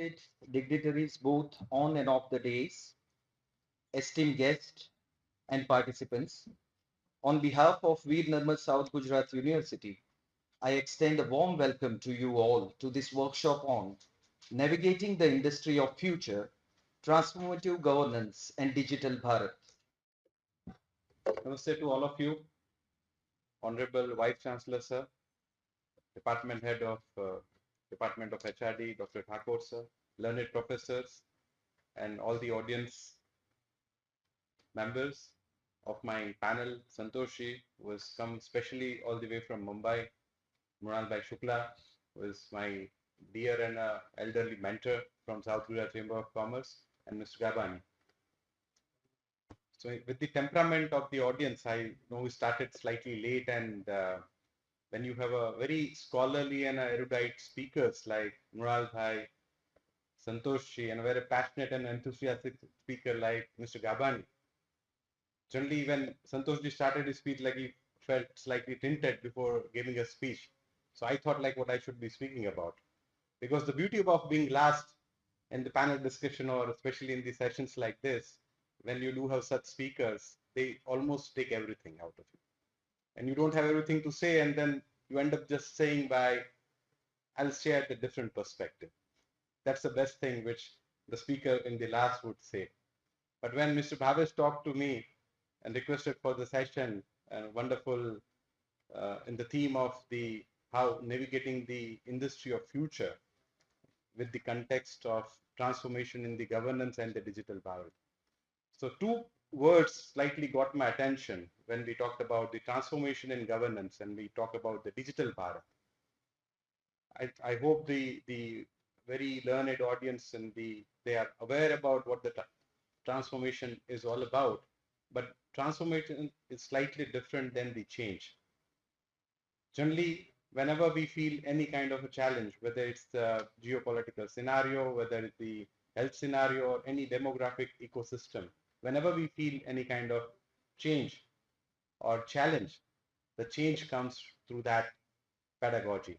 respected dignitaries both on and off the days, esteemed guests and participants, on behalf of Veer Narmad South Gujarat University, I extend a warm welcome to you all to this workshop on navigating the industry of future, transformative governance and digital Bharat. Namaste to all of you, Honorable Vice Chancellor Sir, Department Head of Department of HRD, Dr. Thakur Sir, learned professors, and all the audience members of my panel, Santoshi, who has come specially all the way from Mumbai, Mrunal Bhai Shukla, who is my dear and elderly mentor from South Gujarat Chamber of Commerce, and Mr. Gabani. So with the temperament of the audience, I know we started slightly late, and when you have a very scholarly and erudite speakers like Mrunal Bhai, Santoshi, and a very passionate and enthusiastic speaker like Mr. Gabani. Generally, when Santoshji started his speech, like he felt slightly tinted before giving a speech. So I thought like what I should be speaking about. Because the beauty of being last in the panel discussion, or especially in the sessions like this, when you do have such speakers, they almost take everything out of you. And you don't have everything to say, and then you end up just saying by, I'll share the different perspective. That's the best thing which the speaker in the last would say. But when Mr. Bhavesh talked to me and requested for the session, wonderful in the theme of the how navigating the industry of future with the context of transformation in the governance and the digital Bharat. So two words slightly got my attention when we talked about the transformation in governance and we talk about the digital Bharat. I hope the very learned audience and they are aware about what the transformation is all about, but transformation is slightly different than the change. Generally, whenever we feel any kind of a challenge, whether it's the geopolitical scenario, whether it's the health scenario or any demographic ecosystem, whenever we feel any kind of change or challenge, the change comes through that pedagogy.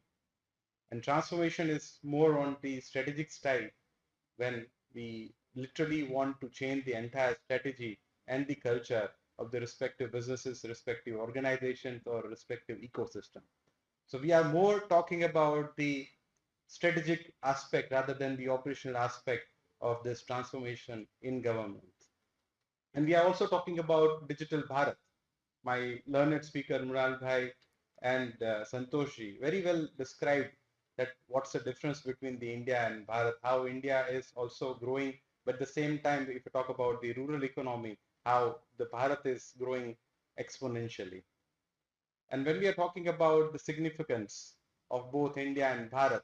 And transformation is more on the strategic side when we literally want to change the entire strategy and the culture of the respective businesses, respective organizations, or respective ecosystem. So we are more talking about the strategic aspect rather than the operational aspect of this transformation in government. And we are also talking about digital Bharat. My learned speaker Mrunal Bhai and Santoshi very well described that what's the difference between the India and Bharat, how India is also growing, but at the same time, if you talk about the rural economy, how the Bharat is growing exponentially. And when we are talking about the significance of both India and Bharat,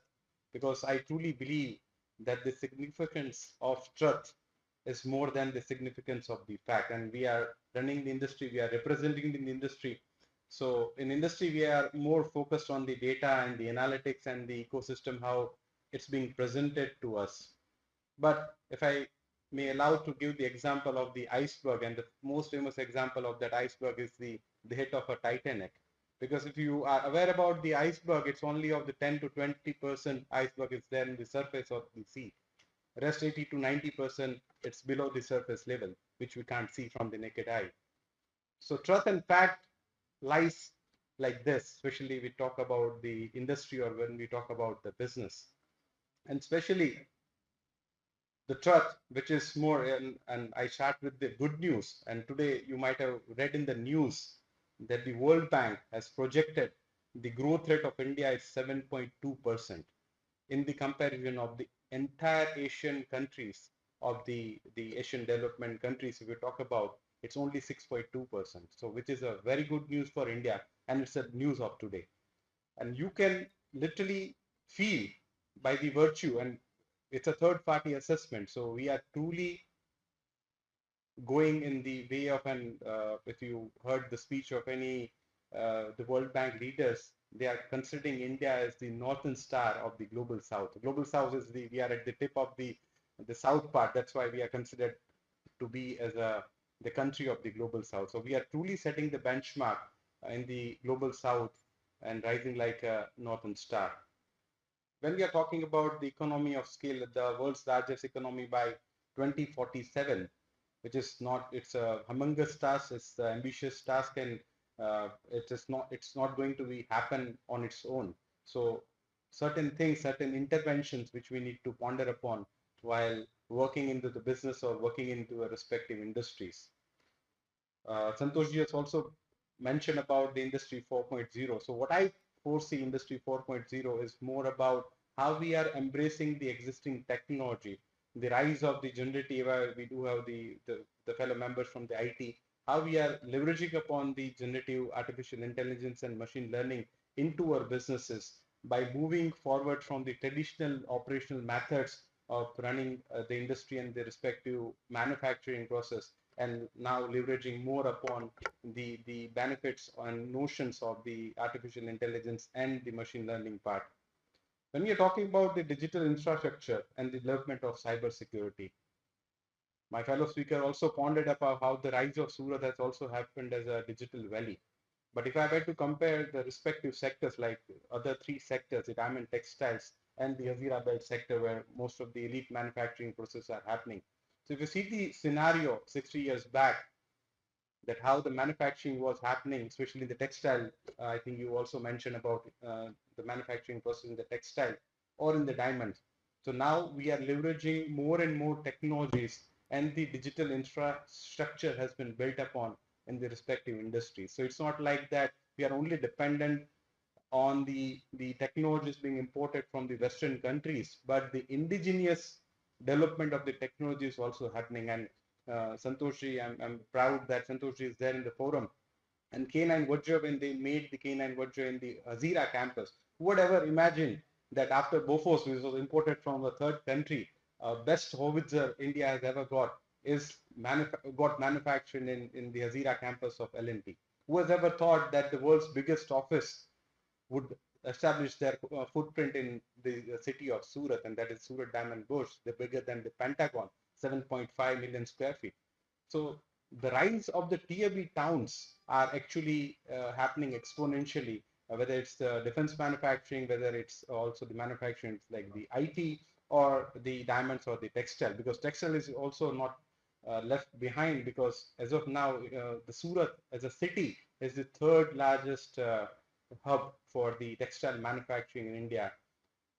because I truly believe that the significance of truth is more than the significance of the fact. And we are running the industry, we are representing the industry. So in industry, we are more focused on the data and the analytics and the ecosystem, how it's being presented to us. But if I may allow to give the example of the iceberg, and the most famous example of that iceberg is the hit of a Titanic. Because if you are aware about the iceberg, it's only of the 10 to 20% iceberg is there in the surface of the sea. Rest 80 to 90%, it's below the surface level, which we can't see from the naked eye. So truth and fact lies like this, especially we talk about the industry or when we talk about the business. And especially the truth, which is more, and I start with the good news. And today you might have read in the news that the World Bank has projected the growth rate of India is 7.2% in the comparison of the entire Asian countries of the Asian development countries. If we talk about, it's only 6.2%. So which is a very good news for India, and it's a news of today. And you can literally feel by the virtue, and it's a third party assessment. So we are truly going in the way of if you heard the speech of any the World Bank leaders, they are considering India as the northern star of the global south. The global south is we are at the tip of the south part. That's why we are considered to be as the country of the global south. So we are truly setting the benchmark in the global south and rising like a northern star. when we are talking about the economy of scale, the world's largest economy by 2047, which is not, it's a humongous task, it's an ambitious task, and it's not going to be happen on its own. So certain things, certain interventions which we need to ponder upon while working into the business or working into a respective industries. Santoshji has also mentioned about the industry 4.0. So what I foresee industry 4.0 is more about how we are embracing the existing technology, the rise of the generative AI. We do have the fellow members from the IT, how we are leveraging upon the generative artificial intelligence and machine learning into our businesses by moving forward from the traditional operational methods of running the industry and the respective manufacturing process, and now leveraging more upon the benefits and notions of the artificial intelligence and the machine learning part. When we are talking about the digital infrastructure and the development of cybersecurity, my fellow speaker also pondered about how the rise of Surat has also happened as a digital valley. But if I were to compare the respective sectors, like other three sectors, the diamond textiles and the Hazira belt sector, where most of the elite manufacturing processes are happening. So if you see the scenario 60 years back, that how the manufacturing was happening, especially the textile. I think you also mentioned about the manufacturing process in the textile or in the diamonds. So now we are leveraging more and more technologies, and the digital infrastructure has been built upon in the respective industries. So it's not like that we are only dependent on the technologies being imported from the Western countries, but the indigenous development of the technology is also happening. And Santoshi, I'm proud that Santoshi is there in the forum. And K9 Vajra, when they made the K9 Vajra in the Hazira campus, who would ever imagine that after Bofors, which was imported from a third country, best howitzer India has ever got is got manufactured in the Hazira campus of L&T. Who has ever thought that the world's biggest office would establish their footprint in the city of Surat, and that is Surat Diamond Bush. They're bigger than the Pentagon, 7.5 million square feet. So the rise of the tier B towns are actually happening exponentially, whether it's the defense manufacturing, whether it's also the manufacturing like the IT or the diamonds or the textile, because textile is also not left behind, because as of now, the Surat as a city is the third largest hub for the textile manufacturing in India,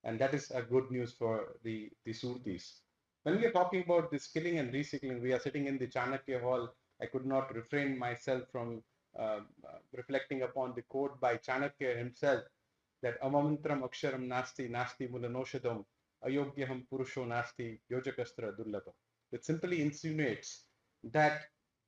and that is a good news for the Surtis. When we are talking about the skilling and recycling, we are sitting in the Chanakya Hall. I could not refrain myself from reflecting upon the quote by Chanakya himself, that amamantram aksharam nasti nasti mulanoshadam ayogyaham purusho nasti yojakastra durlabha. It simply insinuates that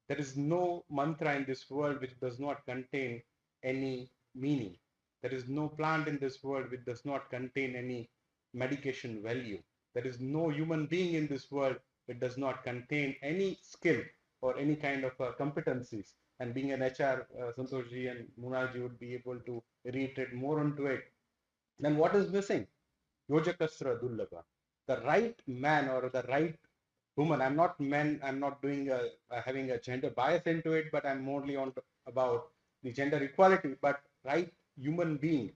there is no mantra in this world which does not contain any meaning. There is no plant in this world which does not contain any medication value. There is no human being in this world which does not contain any skill or any kind of competencies. And being an HR, Santoshji and Munalji would be able to reiterate more onto it. Then what is missing? Yojakasra Dullabha. The right man or the right woman. I'm not men. I'm not doing having a gender bias into it, but I'm morely on about the gender equality. But right human being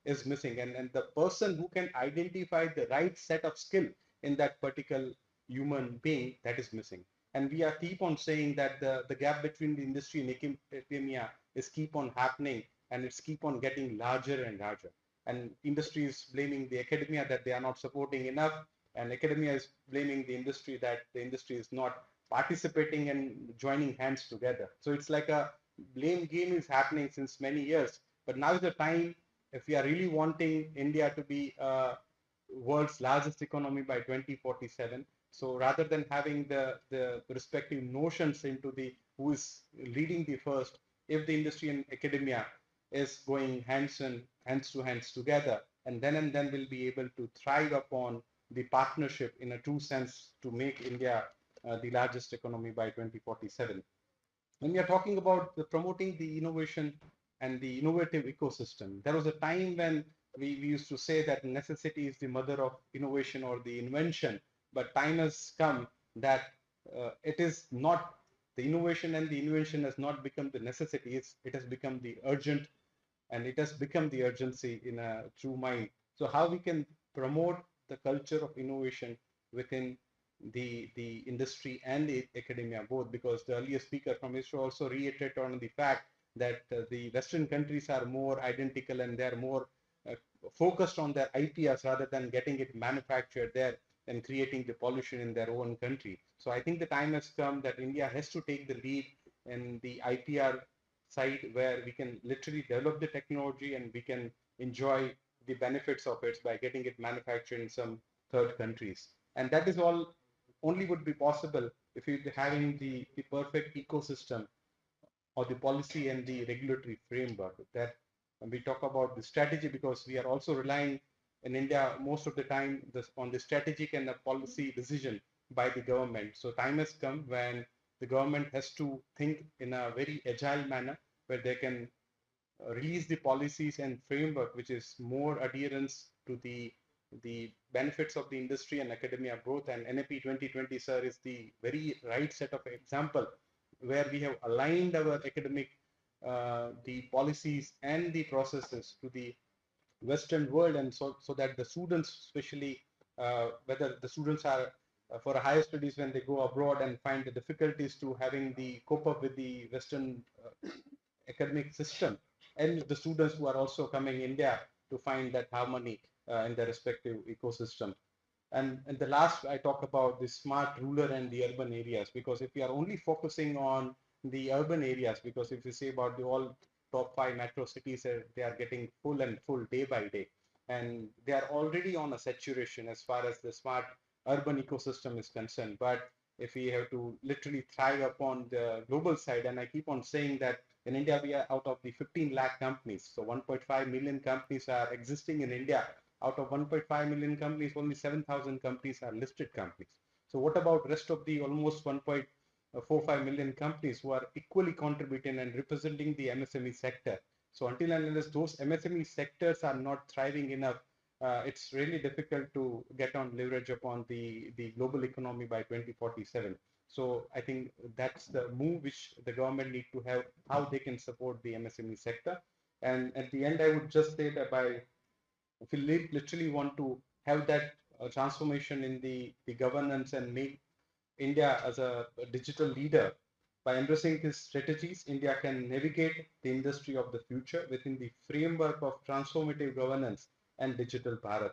is missing, and the person who can identify the right set of skill in that particular human being, that is missing. And we are keep on saying that the gap between the industry and academia is keep on happening, and it's keep on getting larger and larger, and industry is blaming the academia that they are not supporting enough, and academia is blaming the industry that the industry is not participating and joining hands together. So it's like a blame game is happening since many years, but now is the time, if we are really wanting India to be world's largest economy by 2047. So rather than having the respective notions into the who is leading the first, if the industry and academia is going hands to hands together, and then we'll be able to thrive upon the partnership in a true sense to make India the largest economy by 2047. When we are talking about promoting the innovation and the innovative ecosystem, there was a time when we used to say that necessity is the mother of innovation or the invention, but time has come that it is not, the innovation and the invention has not become the necessity, it has become the urgent, and it has become the urgency in a true mind. So how we can promote the culture of innovation within the industry and the academia both, because the earlier speaker from ISRO also reiterated on the fact that the Western countries are more identical and they're more uh, focused on their IPRs rather than getting it manufactured there and creating the pollution in their own country. So I think the time has come that India has to take the lead in the IPR side, where we can literally develop the technology and we can enjoy the benefits of it by getting it manufactured in some third countries. And that is all only would be possible if you're having the perfect ecosystem or the policy and the regulatory framework. That when we talk about the strategy, because we are also relying in India most of the time on the strategic and the policy decision by the government. So time has come when the government has to think in a very agile manner, where they can release the policies and framework which is more adherence to the benefits of the industry and academia both. And NAP 2020, sir, is the very right set of example where we have aligned our academic the policies and the processes to the Western world, and so that the students, especially whether the students are for higher studies when they go abroad and find the difficulties to having the cope up with the Western academic system, and the students who are also coming India to find that harmony in their respective ecosystem. And the last, I talk about the smart rural and the urban areas, because if we are only focusing on the urban areas, because if you say about the all top 5 metro cities, they are getting full and full day by day, and they are already on a saturation as far as the smart urban ecosystem is concerned. But if we have to literally thrive upon the global side, and I keep on saying that in India, we are out of the 15 lakh companies. So 1.5 million companies are existing in India. Out of 1.5 million companies, only 7,000 companies are listed companies. So what about rest of the almost 1.45 million companies who are equally contributing and representing the MSME sector? So until and unless those MSME sectors are not thriving enough, it's really difficult to get on leverage upon the global economy by 2047. So I think that's the move which the government need to have, how they can support the MSME sector. And at the end, I would just say that by if we literally want to have that transformation in the governance and make India as a digital leader, by embracing these strategies, India can navigate the industry of the future within the framework of transformative governance and digital Bharat,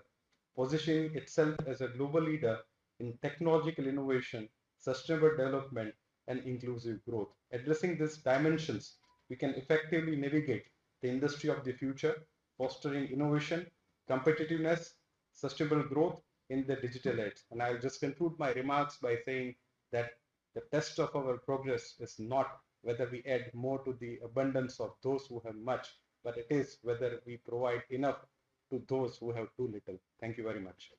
positioning itself as a global leader in technological innovation, sustainable development, and inclusive growth. Addressing these dimensions, we can effectively navigate the industry of the future, fostering innovation, competitiveness, sustainable growth in the digital age. And I'll just conclude my remarks by saying that the test of our progress is not whether we add more to the abundance of those who have much, but it is whether we provide enough to those who have too little. Thank you very much.